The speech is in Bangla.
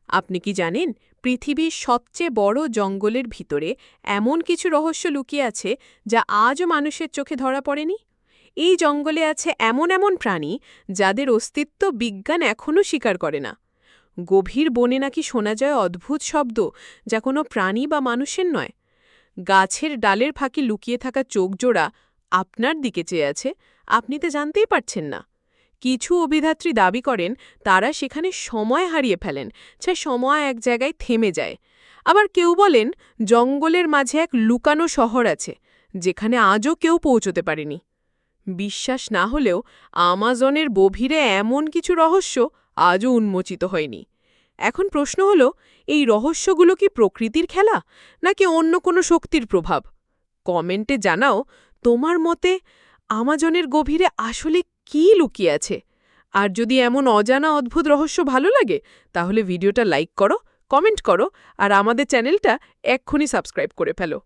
আপনি কি জানেন পৃথিবীর সবচেয়ে বড় জঙ্গলের ভিতরে এমন কিছু রহস্য লুকিয়ে আছে যা আজও মানুষের চোখে ধরা পড়েনি? এই জঙ্গলে আছে এমন এমন প্রাণী যাদের অস্তিত্ব বিজ্ঞান এখনও স্বীকার করে না। গভীর বনে নাকি শোনা যায় অদ্ভুত শব্দ যা কোনো প্রাণী বা মানুষের নয়। গাছের ডালের ফাঁকে লুকিয়ে থাকা চোখজোড়া আপনার দিকে চেয়ে আছে, আপনি তো জানতেই পারছেন না। কিছু অভিধাত্রী দাবি করেন তারা সেখানে সময় হারিয়ে ফেলেন, সময় এক জায়গায় থেমে যায়। আবার কেউ বলেন জঙ্গলের মাঝে এক লুকানো শহর আছে যেখানে আজও কেউ পৌঁছতে পারেনি। বিশ্বাস না হলেও আমাজনের গভীরে এমন কিছু রহস্য আজও উন্মোচিত হয়নি। এখন প্রশ্ন হল, এই রহস্যগুলো কি প্রকৃতির খেলা নাকি অন্য কোনো শক্তির প্রভাব? কমেন্টে জানাও তোমার মতে আমাজনের গভীরে আসলে কী লুকিয়ে আছে। আর যদি এমন অজানা অদ্ভুত রহস্য ভালো লাগে তাহলে ভিডিওটা লাইক করো, কমেন্ট করো আর আমাদের চ্যানেলটা এক্ষুনি সাবস্ক্রাইব করে ফেলো।